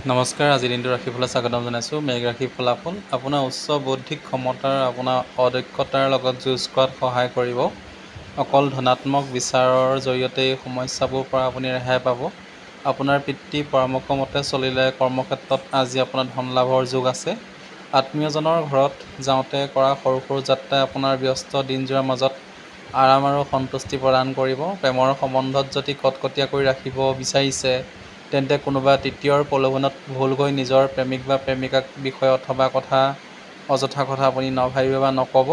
নমস্কাৰ। আজিৰ দিনটো ৰাশিফলত স্বাগতম জনাইছোঁ। মেঘ ৰাশিৰ ফলাফল আপোনাৰ উচ্চ বৌদ্ধিক ক্ষমতাৰ আপোনাৰ অদক্ষতাৰ লগত যুঁজ কৰাত সহায় কৰিব। অকল ধনাত্মক বিচাৰৰ জৰিয়তে এই সমস্যাবোৰৰ পৰা আপুনি ৰেহাই পাব। আপোনাৰ পিতৃ পৰামৰ্শ মতে চলিলে কৰ্মক্ষেত্ৰত আজি আপোনাৰ ধন লাভৰ যোগ আছে। আত্মীয়জনৰ ঘৰত যাওঁতে কৰা সৰু সৰু যাত্ৰাই আপোনাৰ ব্যস্ত দিনযোৰৰ মাজত আৰাম আৰু সন্তুষ্টি প্ৰদান কৰিব। প্ৰেমৰ সম্বন্ধত যদি কটকটীয়া কৰি ৰাখিব বিচাৰিছে তেন্তে কোনোবা তৃতীয়ৰ প্ৰলোভনত ভুলকৈ নিজৰ প্ৰেমিক বা প্ৰেমিকাক বিষয় অথবা অযথা কথা আপুনি নাভাবিব বা নক'ব।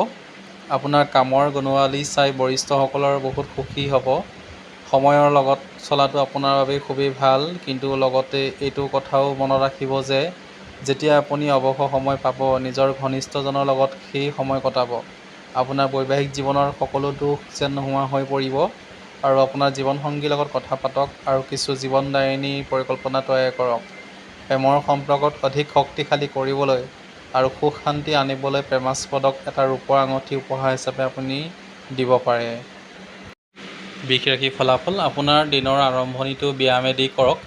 আপোনাৰ কামৰ গুণাৱলী চাই বৰিষ্ঠসকলৰ বহুত সুখী হ'ব। সময়ৰ লগত চলাটো আপোনাৰ বাবে খুবেই ভাল, কিন্তু লগতে এইটো কথাও মনত ৰাখিব যে যেতিয়া আপুনি অৱসৰ সময় পাব নিজৰ ঘনিষ্ঠজনৰ লগত সেই সময় কটাব। আপোনাৰ বৈবাহিক জীৱনৰ সকলো দুখ যেন নোহোৱা হৈ পৰিব। আৰু আপোনাৰ জীৱনসংগীৰ লগত কথা পাতক আৰু কিছু জীৱনদায়িনী পৰিকল্পনা তৈয়াৰ কৰক। প্ৰেমৰ সম্পৰ্কত অধিক শক্তিশালী কৰিবলৈ আৰু সুখ শান্তি আনিবলৈ প্ৰেমাস্পদক এটা ৰূপৰ আঙুঠি উপহাৰ হিচাপে আপুনি দিব পাৰে। বৃষ ৰাশিৰ ফলাফল আপোনাৰ দিনৰ আৰম্ভণিটো ব্যায়ামেদি কৰক।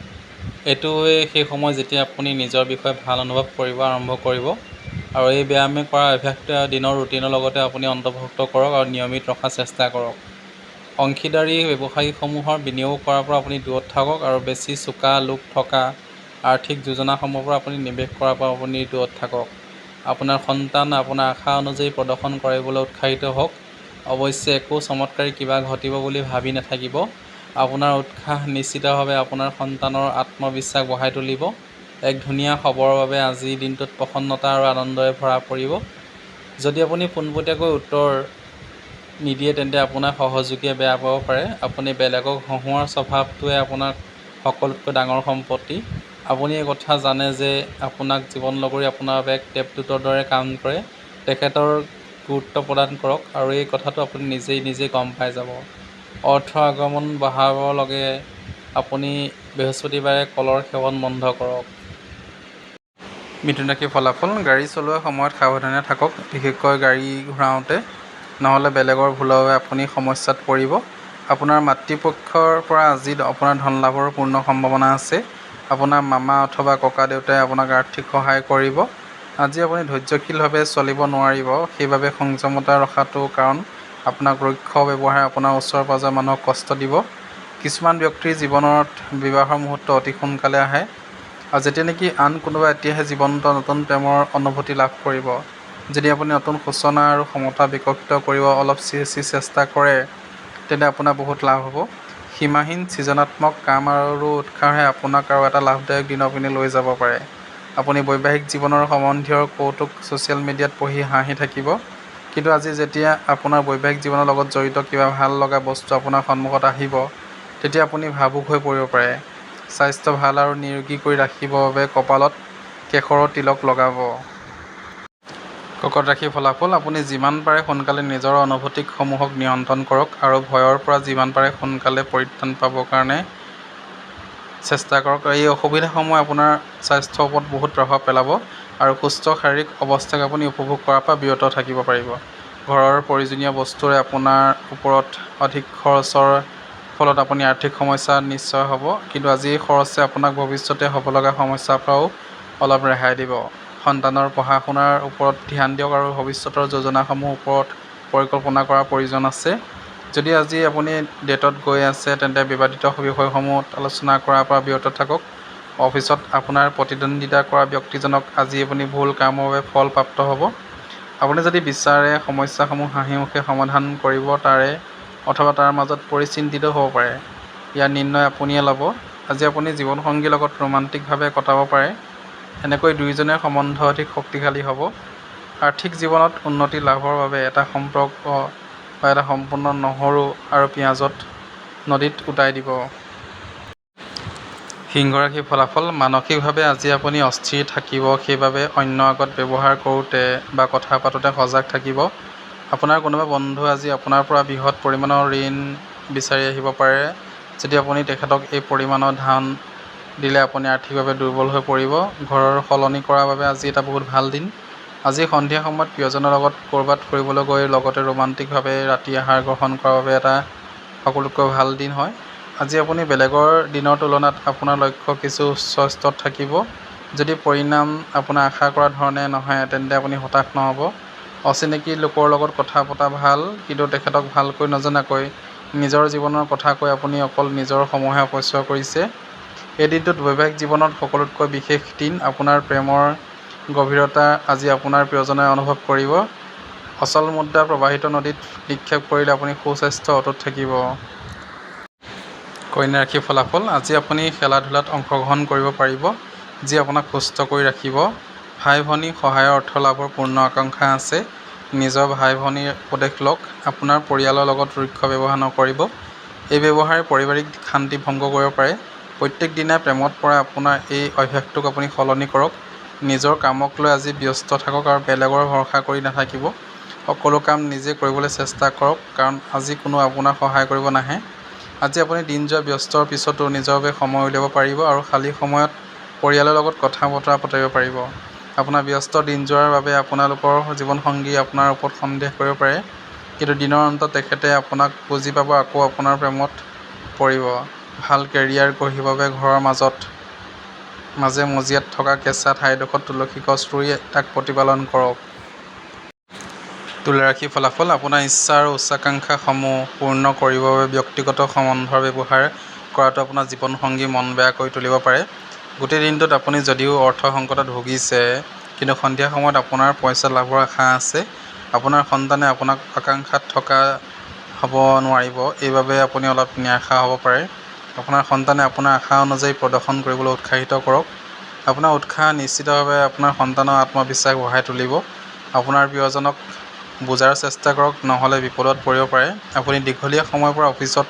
এইটোৱে সেই সময় যেতিয়া আপুনি নিজৰ বিষয়ে ভাল অনুভৱ কৰিব আৰম্ভ কৰিব। আৰু এই ব্যায়ামে কৰা অভ্যাসটোৱে দিনৰ ৰুটিনৰ লগতে আপুনি অন্তৰ্ভুক্ত কৰক আৰু নিয়মিত ৰখাৰ চেষ্টা কৰক। অংশীদাৰী ব্যৱসায়ীসমূহৰ বিনিয়োগ কৰাৰ পৰা আপুনি দূৰত থাকক আৰু বেছি চোকা লোক থকা আৰ্থিক যোজনাসমূহৰ পৰা আপুনি নিৱেশ কৰাৰ পৰা আপুনি দূৰত থাকক। আপোনাৰ সন্তান আপোনাৰ আশা অনুযায়ী প্ৰদৰ্শন কৰিবলৈ উৎসাহিত হওক। অৱশ্যে একো চমৎকাৰী কিবা ঘটিব বুলি ভাবি নাথাকিব। আপোনাৰ উৎসাহ নিশ্চিতভাৱে আপোনাৰ সন্তানৰ আত্মবিশ্বাস বঢ়াই তুলিব। এক ধুনীয়া খবৰৰ বাবে আজিৰ দিনটোত প্ৰসন্নতা আৰু আনন্দৰে ভৰা পৰিব। যদি আপুনি পোনপটীয়াকৈ উত্তৰ নিদিয়ে তেন্তে আপোনাৰ সহযোগীয়ে বেয়া পাব পাৰে। আপুনি বেলেগক হহুঁৱাৰ স্বভাৱটোৱে আপোনাৰ সকলোতকৈ ডাঙৰ সম্পত্তি। আপুনি এই কথা জানে যে আপোনাক জীৱনলগৰী আপোনাৰ বাবে এক দেৱদূতৰ দৰে কাম কৰে। তেখেতৰ গুৰুত্ব প্ৰদান কৰক আৰু এই কথাটো আপুনি নিজেই গম পাই যাব। অৰ্থৰ আগমন বঢ়াব লগে আপুনি বৃহস্পতিবাৰে কলৰ সেৱন বন্ধ কৰক। মিথুন ৰাশিৰ ফলাফল গাড়ী চলোৱাৰ সময়ত সাৱধানে থাকক, বিশেষকৈ গাড়ী ঘূৰাওঁতে, নহ'লে বেলেগৰ ভুলৰ বাবে আপুনি সমস্যাত পৰিব। আপোনাৰ মাতৃপক্ষৰ পৰা আজি আপোনাৰ ধন লাভৰ পূৰ্ণ সম্ভাৱনা আছে। আপোনাৰ মামা অথবা ককা দেউতাই আপোনাক আৰ্থিক সহায় কৰিব। আজি আপুনি ধৈৰ্যশীলভাৱে চলিব নোৱাৰিব, সেইবাবে সংযমতা ৰখাটো কাৰণ আপোনাক ৰুক্ষ ব্যৱহাৰে আপোনাৰ ওচৰ পাঁজৰৰ মানুহক কষ্ট দিব। কিছুমান ব্যক্তিৰ জীৱনত বিবাহৰ মুহূৰ্ত অতি সোনকালে আহে আৰু যেতিয়া নেকি আন কোনোবাই এতিয়াহে জীৱনত নতুন প্ৰেমৰ অনুভূতি লাভ কৰিব। যদি আপুনি নতুন সূচনা আৰু সমতা বিকশিত কৰিব অলপ চেষ্টা কৰে তেন্তে আপোনাৰ বহুত লাভ হ'ব। সীমাহীন সৃজনাত্মক কাম আৰু উৎসাহে আপোনাক আৰু এটা লাভদায়ক দিনৰ পিনে লৈ যাব পাৰে। আপুনি বৈবাহিক জীৱনৰ সম্বন্ধীয়ৰ কৌতুক ছ'চিয়েল মিডিয়াত পঢ়ি হাঁহি থাকিব, কিন্তু আজি যেতিয়া আপোনাৰ বৈবাহিক জীৱনৰ লগত জড়িত কিবা ভাল লগা বস্তু আপোনাৰ সন্মুখত আহিব তেতিয়া আপুনি ভাবুক হৈ পৰিব পাৰে। স্বাস্থ্য ভাল আৰু নিৰোগী কৰি ৰাখিবৰ বাবে কপালত কেশৰৰ তিলক লগাব। কৰ্কট ৰাশিৰ ফলাফল আপুনি যিমান পাৰে সোনকালে নিজৰ অনুভূতিসমূহক নিয়ন্ত্ৰণ কৰক আৰু ভয়ৰ পৰা যিমান পাৰে সোনকালে পৰিত্ৰাণ পাবৰ কাৰণে চেষ্টা কৰক। এই অসুবিধাসমূহে আপোনাৰ স্বাস্থ্যৰ ওপৰত বহুত প্ৰভাৱ পেলাব আৰু সুস্থ শাৰীৰিক অৱস্থাক আপুনি উপভোগ কৰাৰ পৰা বিৰত থাকিব পাৰিব। ঘৰৰ প্ৰয়োজনীয় বস্তুৰে আপোনাৰ ওপৰত অধিক খৰচৰ ফলত আপুনি আৰ্থিক সমস্যা নিশ্চয় হ'ব, কিন্তু আজি এই খৰচে আপোনাক ভৱিষ্যতে হ'ব লগা সমস্যাৰ পৰাও অলপ ৰেহাই দিব। সন্তানৰ পঢ়া শুনাৰ ওপৰত ধ্যান দিয়ক আৰু ভৱিষ্যতৰ যোজনাসমূহৰ ওপৰত পৰিকল্পনা কৰাৰ প্ৰয়োজন আছে। যদি আজি আপুনি ডেটত গৈ আছে তেন্তে বিবাদিত বিষয়সমূহ আলোচনা কৰাৰ পৰা বিৰত থাকক। অফিচত আপোনাৰ প্ৰতিদ্বন্দ্বিতা কৰা ব্যক্তিজনক আজি আপুনি ভুল কামৰ বাবে ফল প্ৰাপ্ত হ'ব। আপুনি যদি বিচাৰে সমস্যাসমূহ হাঁহিমুখে সমাধান কৰিব অথবা তাৰ মাজত পৰি চিন্তিত হ'ব পাৰে। ইয়াৰ নিৰ্ণয় আপুনিয়ে ল'ব। আজি আপুনি জীৱনসংগীৰ লগত ৰোমান্টিকভাৱে কটাব পাৰে। এনেকৈ দুয়োজনৰে সম্বন্ধ অধিক শক্তিশালী হ'ব। আৰ্থিক জীৱনত উন্নতি লাভৰ বাবে এটা সম্পৰ্ক বা এটা সম্পূৰ্ণ নহৰু আৰু পিঁয়াজত নদীত উটাই দিব। সিংহ ৰাশিৰ ফলাফল মানসিকভাৱে আজি আপুনি অস্থিৰ থাকিব, সেইবাবে অন্যৰ আগত ব্যৱহাৰ কৰোঁতে বা কথা পাতোঁতে সজাগ থাকিব। আপোনাৰ কোনোবা বন্ধু আজি আপোনাৰ পৰা বৃহৎ পৰিমাণৰ ঋণ বিচাৰি আহিব পাৰে। যদি আপুনি তেখেতক এই পৰিমাণৰ ধন দিলে আপুনি আৰ্থিকভাৱে দুৰ্বল হৈ পৰিব। ঘৰৰ সলনি কৰাৰ বাবে আজি এটা বহুত ভাল দিন। আজি সন্ধিয়া সময়ত প্ৰিয়জনৰ লগত ক'ৰবাত ফুৰিবলৈ গৈ লগতে ৰোমান্টিকভাৱে ৰাতি আহাৰ গ্ৰহণ কৰাৰ বাবে এটা সকলোতকৈ ভাল দিন হয়। আজি আপুনি বেলেগৰ দিনৰ তুলনাত আপোনাৰ লক্ষ্য কিছু উচ্চ স্তৰত থাকিব। যদি পৰিণাম আপোনাৰ আশা কৰা ধৰণে নহয় তেন্তে আপুনি হতাশ নহ'ব। অচিনাকি লোকৰ লগত কথা পতা ভাল, কিন্তু তেখেতক ভালকৈ নজনাকৈ নিজৰ জীৱনৰ কথা কৈ আপুনি অকল নিজৰ সময়হে অপচয় কৰিছে। এই দিনটোত বৈবাহিক জীৱনত সকলোতকৈ বিশেষ দিন। আপোনাৰ প্ৰেমৰ গভীৰতা আজি আপোনাৰ প্ৰিয়জনে অনুভৱ কৰিব। অচল মুদ্ৰা প্ৰবাহিত নদীত নিক্ষেপ কৰিলে আপুনি সুস্বাস্থ্য অটুট থাকিব। কন্যা ৰাশিৰ ফলাফল। আজি আপুনি খেলা-ধূলাত অংশগ্ৰহণ কৰিব পাৰিব, যি আপোনাক সুস্থ কৰি ৰাখিব। ভাই-ভনী সহায়ৰ অৰ্থ লাভৰ পূৰ্ণ আকাংক্ষা আছে। নিজৰ ভাই-ভনীৰ উপদেশ লওক। আপোনাৰ পৰিয়ালৰ লগত ৰুক্ষ ব্যৱহাৰ নকৰিব। এই ব্যৱহাৰে পাৰিবাৰিক শান্তি ভংগ কৰিব পাৰে। প্ৰত্যেক দিনাই প্ৰেমত পৰা আপোনাৰ এই অভ্যাসটোক আপুনি সলনি কৰক। নিজৰ কামক লৈ আজি ব্যস্ত থাকক আৰু বেলেগৰ ভৰসা কৰি নাথাকিব। সকলো কাম নিজে কৰিবলৈ চেষ্টা কৰক, কাৰণ আজি কোনো আপোনাক সহায় কৰিব নাহে। আজি আপুনি দিন যোৱা ব্যস্তৰ পিছতো নিজৰ বাবে সময় উলিয়াব পাৰিব আৰু খালী সময়ত পৰিয়ালৰ লগত কথা-বতৰা পাতিব পাৰিব। আপোনাৰ ব্যস্ত দিন যোৱাৰ বাবে আপোনালোকৰ জীৱনসংগীয়ে আপোনাৰ ওপৰত সন্দেহ কৰিব পাৰে, কিন্তু দিনৰ অন্তত তেখেতে আপোনাক বুজি পাব, আকৌ আপোনাৰ প্ৰেমত পৰিব। ভাল কেৰিয়াৰ গঢ়িবৰ বাবে ঘৰৰ মাজে মজিয়াত থকা কেঁচা ঠাইডোখৰত তুলসী গছ ৰুই তাক প্ৰতিপালন কৰক। তুলা ৰাশিৰ ফলাফল। আপোনাৰ ইচ্ছা আৰু উচ্চাকাংক্ষাসমূহ পূৰ্ণ কৰিবৰ বাবে ব্যক্তিগত সম্বন্ধৰ ব্যৱহাৰ কৰাটো আপোনাৰ জীৱনসংগীৰ মন বেয়া কৰি তুলিব পাৰে। গোটেই দিনটোত আপুনি যদিও অৰ্থ সংকটত ভুগিছে, কিন্তু সন্ধিয়া সময়ত আপোনাৰ পইচা লাভৰ আশা আছে। আপোনাৰ সন্তানে আপোনাক আকাংক্ষাত থকা হ'ব নোৱাৰিব, এইবাবে আপুনি অলপ নিৰাশা হ'ব পাৰে। আপোনাৰ সন্তানে আপোনাৰ আশা অনুযায়ী প্ৰদৰ্শন কৰিবলৈ উৎসাহিত কৰক। আপোনাৰ উৎসাহ নিশ্চিতভাৱে আপোনাৰ সন্তানৰ আত্মবিশ্বাস বঢ়াই তুলিব। আপোনাৰ প্ৰিয়জনক বুজাৰ চেষ্টা কৰক, নহ'লে বিপদত পৰিব পাৰে। আপুনি দীঘলীয়া সময়ৰ পৰা অফিচত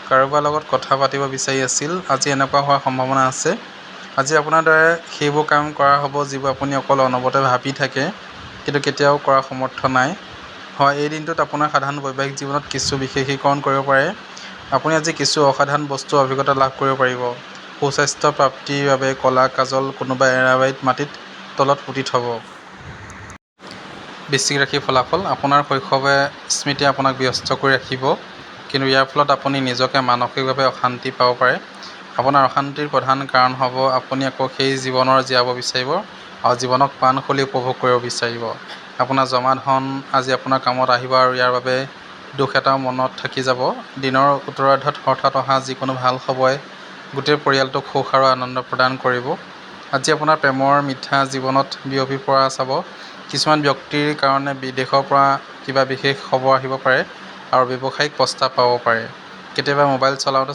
কাৰোবাৰ লগত কথা পাতিব বিচাৰি আছিল, আজি এনেকুৱা হোৱাৰ সম্ভাৱনা আছে। আজি আপোনাৰ দ্বাৰা সেইবোৰ কাম কৰা হ'ব যিবোৰ আপুনি অকল অনবৰতে ভাবি থাকে, কিন্তু কেতিয়াও কৰাৰ সামৰ্থ্য নাই। হয়, এই দিনটোত আপোনাৰ সাধাৰণ বৈবাহিক জীৱনত কিছু বিশেষীকৰণ কৰিব পাৰে। আপুনি আজি কিছু অসাধাৰণ বস্তুৰ অভিজ্ঞতা লাভ কৰিব পাৰিব। সুস্বাস্থ্য প্ৰাপ্তিৰ বাবে ক'লা কাজল কোনোবা এৰাবাৰীত মাটিত তলত পুতি থ'ব। বৃশ্চিক ৰাশিৰ ফলাফল। আপোনাৰ শৈশৱে স্মৃতিয়ে আপোনাক ব্যস্ত কৰি ৰাখিব, কিন্তু ইয়াৰ ফলত আপুনি নিজকে মানসিকভাৱে অশান্তি পাব পাৰে। আপোনাৰ অশান্তিৰ প্ৰধান কাৰণ হ'ব আপুনি আকৌ সেই জীৱনৰ জীয়াব বিচাৰিব আৰু জীৱনক প্ৰাণ খুলি উপভোগ কৰিব বিচাৰিব। আপোনাৰ জমা ধন আজি আপোনাৰ কামত আহিব আৰু ইয়াৰ বাবে দুখ এটাও মনত থাকি যাব। দিনৰ উত্তৰাৰ্ধত হঠাৎ অহা যিকোনো ভাল খবৰে গোটেই পৰিয়ালটোক সুখ আৰু আনন্দ প্ৰদান কৰিব। আজি আপোনাৰ প্ৰেমৰ মিঠা জীৱনত বিয়পি পৰা চাব। কিছুমান ব্যক্তিৰ কাৰণে বিদেশৰ পৰা কিবা বিশেষ খবৰ আহিব পাৰে আৰু ব্যৱসায়িক প্ৰস্তাৱ পাব পাৰে। কেতিয়াবা মোবাইল চলাওঁতে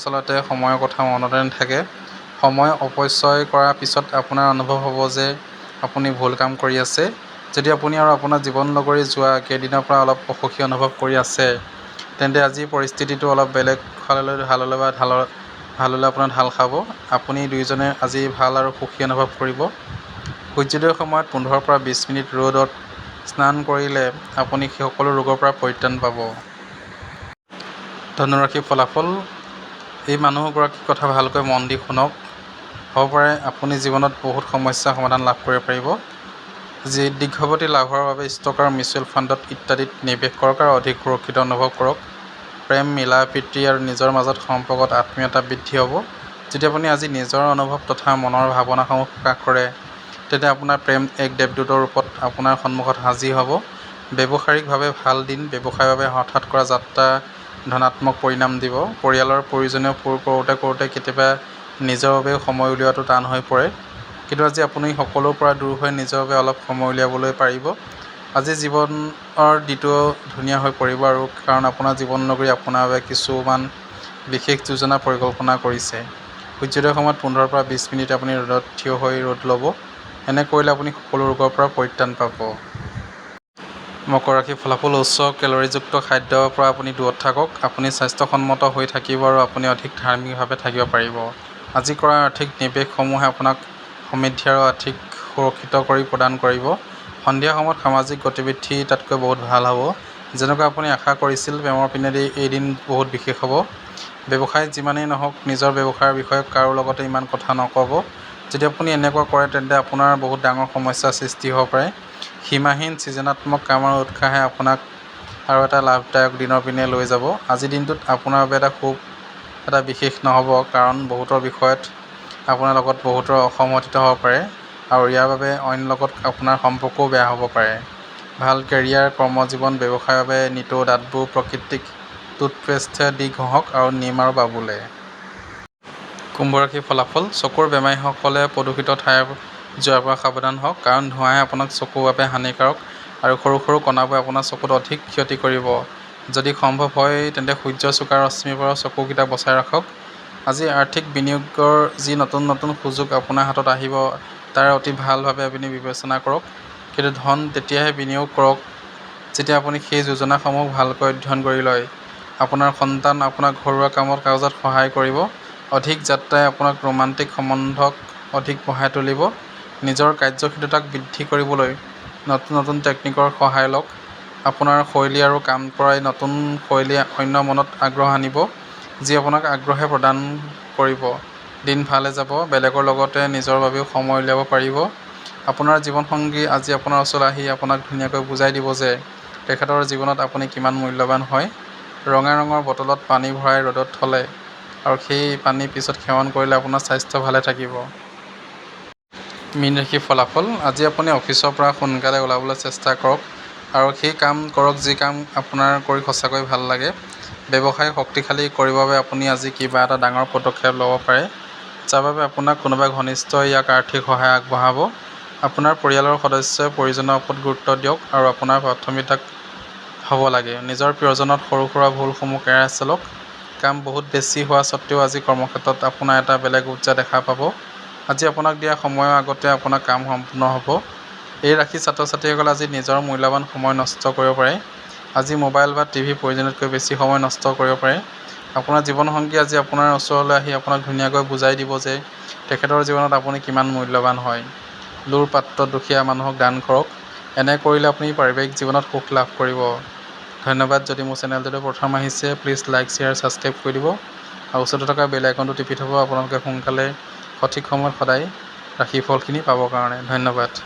সময়ৰ কথা মনতে নাথাকে। সময় অপচয় কৰাৰ পিছত আপোনাৰ অনুভৱ হ'ব যে আপুনি ভুল কাম কৰি আছে। যদি আপুনি আৰু আপোনাৰ জীৱন লগৰী যোৱা কেইদিনৰ পৰা অলপ অসুখী অনুভৱ কৰি আছে, তেন্তে আজিৰ পৰিস্থিতিটো অলপ বেলেগ ফাললৈ ভাললৈ আপোনাৰ ঢাল খাব। আপুনি দুয়োজনে আজি ভাল আৰু সুখী অনুভৱ কৰিব। সূৰ্যোদয়ৰ সময়ত 15 পৰা 20 মিনিট ৰ'দত স্নান কৰিলে আপুনি সেই সকলো ৰোগৰ পৰা পৰিত্ৰাণ পাব। ধনু ৰাশিৰ ফলাফল। এই মানুহগৰাকীৰ কথা ভালকৈ মন দি শুনক। হ'ব পাৰে আপুনি জীৱনত বহুত সমস্যাৰ সমাধান লাভ কৰিব পাৰিব। দীৰ্ঘৱতী লাভৰ বাবে ষ্টক আৰু মিউচুৱেল ফাণ্ডত ইত্যাদিত নিৱেশ কৰক আৰু অধিক সুৰক্ষিত অনুভৱ কৰক। প্ৰেম, মিলা-প্ৰীতি আৰু নিজৰ মাজত সম্পৰ্কত আত্মীয়তা বৃদ্ধি হ'ব। যদি আপুনি আজি নিজৰ অনুভৱ তথা মনৰ ভাৱনাসমূহ প্ৰকাশ কৰে, তেন্তে আপোনাৰ প্ৰেম এক দেৱদূতৰ ৰূপত আপোনাৰ সন্মুখত হাজিৰ হ'ব। ব্যৱসায়িকভাৱে ভাল দিন। ব্যৱসায়ৰ বাবে হঠাৎ কৰা যাত্ৰা ধনাত্মক পৰিণাম দিব। পৰিয়ালৰ প্ৰয়োজনীয় পূৰ কৰোঁতে কেতিয়াবা নিজৰ বাবেও সময় উলিওৱাটো টান হৈ পৰে, কিন্তু আজি আপুনি সকলোৰ পৰা দূৰ হৈ নিজৰ বাবে অলপ সময় উলিয়াবলৈ পাৰিব। আজি জীৱনৰ দিনটো ধুনীয়া হৈ পৰিব আৰু কাৰণ আপোনাৰ জীৱন নগৰী আপোনাৰ বাবে কিছুমান বিশেষ যোজনা পৰিকল্পনা কৰিছে। সূৰ্যোদয়ৰ সময়ত 15 পৰা 20 মিনিট আপুনি ৰ'দত থিয় হৈ ৰ'দ ল'ব। এনে কৰিলে আপুনি সকলো ৰোগৰ পৰা পৰিত্ৰাণ পাব। মকৰ ৰাশিৰ ফলাফল। উচ্চ কেলৰিযুক্ত খাদ্যৰ পৰা আপুনি দূৰত থাকক। আপুনি স্বাস্থ্যসন্মত হৈ থাকিব আৰু আপুনি অধিক ধাৰ্মিকভাৱে থাকিব পাৰিব। আজি কৰা আৰ্থিক নিৱেশসমূহে আপোনাক সমৃদ্ধি আৰু আৰ্থিক সুৰক্ষিত কৰি প্ৰদান কৰিব। সন্ধিয়া সময়ত সামাজিক গতিবিধি তাতকৈ বহুত ভাল হ'ব। যেনেকুৱা আপুনি আশা কৰিছিল, প্ৰেমৰ পিনেদি এই দিন বহুত বিশেষ হ'ব। ব্যৱসায়ত যিমানেই নহওক, নিজৰ ব্যৱসায়ৰ বিষয়ে কাৰো লগতে ইমান কথা নক'ব। যদি আপুনি এনেকুৱা কৰে, তেন্তে আপোনাৰ বহুত ডাঙৰ সমস্যাৰ সৃষ্টি হ'ব পাৰে। সীমাহীন সৃজনাত্মক কামৰ উৎসাহে আপোনাক আৰু এটা লাভদায়ক দিনৰ পিনে লৈ যাব। আজিৰ দিনটোত আপোনাৰ বাবে এটা বিশেষ নহ'ব, কাৰণ বহুতৰ বিষয়ত আপোনাৰ লগত বহুতৰ অসহমত হ'ব পাৰে। আৰু ইয়াৰ বাবে অইন লগত আপোনাৰ সম্পৰ্কও বেয়া হ'ব পাৰে। ভাল কেৰিয়াৰ, কৰ্মজীৱন, ব্যৱসায়ৰ বাবে নিতৌ দাঁতবোৰ প্ৰাকৃতিক টুথপেষ্টে দি ঘঁহক আৰু নিম আৰু বাবুলে। কুম্ভ ৰাশিৰ ফলাফল। চকুৰ বেমাৰীসকলে প্ৰদূষিত ঠাইৰ যোৱাৰ পৰা সাৱধান হওক, কাৰণ ধোঁৱাই আপোনাৰ চকুৰ বাবে হানিকাৰক আৰু সৰু সৰু কণাবোৰে আপোনাৰ চকুত অধিক ক্ষতি কৰিব। যদি সম্ভৱ হয় তেন্তে সূৰ্যৰ চোকা ৰশ্মিৰ পৰা চকুকেইটা বচাই ৰাখক। আজি আৰ্থিক বিনিয়োগৰ যি নতুন নতুন সুযোগ আপোনাৰ হাতত আহিব তাৰ অতি ভালভাৱে আপুনি বিবেচনা কৰক। কিন্তু ধন তেতিয়াহে বিনিয়োগ কৰক যেতিয়া আপুনি সেই যোজনাসমূহ ভালকৈ অধ্যয়ন কৰি লয়। আপোনাৰ সন্তান আপোনাক ঘৰুৱা কামত কাজত সহায় কৰিব। অধিক যাত্ৰাই আপোনাক ৰোমান্টিক সম্বন্ধক অধিক বঢ়াই তুলিব। নিজৰ কাৰ্যশীলতাক বৃদ্ধি কৰিবলৈ নতুন নতুন টেকনিকৰ সহায় লওক। আপোনাৰ শৈলী আৰু কাম কৰাই নতুন শৈলীয়ে অন্য মনত আগ্ৰহ আনিব, যি আপোনাক আগ্ৰহে প্ৰদান কৰিব। দিন ভালে যাব। বেলেগৰ লগতে নিজৰ বাবেও সময় উলিয়াব পাৰিব। আপোনাৰ জীৱনসংগী আজি আপোনাৰ ওচৰলৈ আহি আপোনাক ধুনীয়াকৈ বুজাই দিব যে তেখেতৰ জীৱনত আপুনি কিমান মূল্যৱান হয়। ৰঙা ৰঙৰ বটলত পানী ভৰাই ৰ'দত থ'লে আৰু সেই পানী পিছত সেৱন কৰিলে আপোনাৰ স্বাস্থ্য ভালে থাকিব। মীন ৰাশিৰ ফলাফল। আজি আপুনি অফিচৰ পৰা সোনকালে ওলাবলৈ চেষ্টা কৰক আৰু সেই কাম কৰক যি কাম আপোনাৰ কৰি সঁচাকৈ ভাল লাগে। ব্যৱসায় শক্তিশালী কৰিবৰ বাবে আপুনি আজি কিবা এটা ডাঙৰ পদক্ষেপ ল'ব পাৰে, যাৰ বাবে আপোনাক কোনোবা ঘনিষ্ঠই ইয়াক আৰ্থিক সহায় আগবঢ়াব। আপোনাৰ পৰিয়ালৰ সদস্যই প্ৰয়োজনৰ ওপৰত গুৰুত্ব দিয়ক আৰু আপোনাৰ প্ৰাথমিকতা হ'ব লাগে। নিজৰ প্ৰিয়জনত সৰু সুৰা ভুলসমূহ এৰাই চলক। কাম বহুত বেছি হোৱা স্বত্ত্বেও আজি কৰ্মক্ষেত্ৰত আপোনাৰ এটা বেলেগ উৰ্জা দেখা পাব। আজি আপোনাক দিয়া সময়ৰ আগতে আপোনাৰ কাম সম্পূৰ্ণ হ'ব। এই ৰাশিৰ ছাত্ৰ-ছাত্ৰীসকলে আজি নিজৰ মূল্যৱান সময় নষ্ট কৰিব পাৰে। আজি মোবাইল বা টিভি প্ৰয়োজনতকৈ বেছি সময় নষ্ট কৰিব পাৰে। আপোনাৰ জীৱনসংগী আজি আপোনাৰ ওচৰলৈ আহি আপোনাক ধুনীয়াকৈ বুজাই দিব যে তেখেতৰ জীৱনত আপুনি কিমান মূল্যৱান হয়। লোৰ পাত্ৰত দুখীয়া মানুহক দান কৰক। এনে কৰিলে আপুনি পাৰিবাৰিক জীৱনত সুখ লাভ কৰিব। ধন্যবাদ। যদি মোৰ চেনেলটোলৈ প্ৰথম আহিছে প্লিজ লাইক, শ্বেয়াৰ, ছাবস্ক্ৰাইব কৰি দিব আৰু ওচৰতে থকা বেল আইকনটো টিপি থ'ব আপোনালোকে সোনকালে সঠিক সময়ত সদায় ৰাশিফলখিনি পাবৰ কাৰণে। ধন্যবাদ।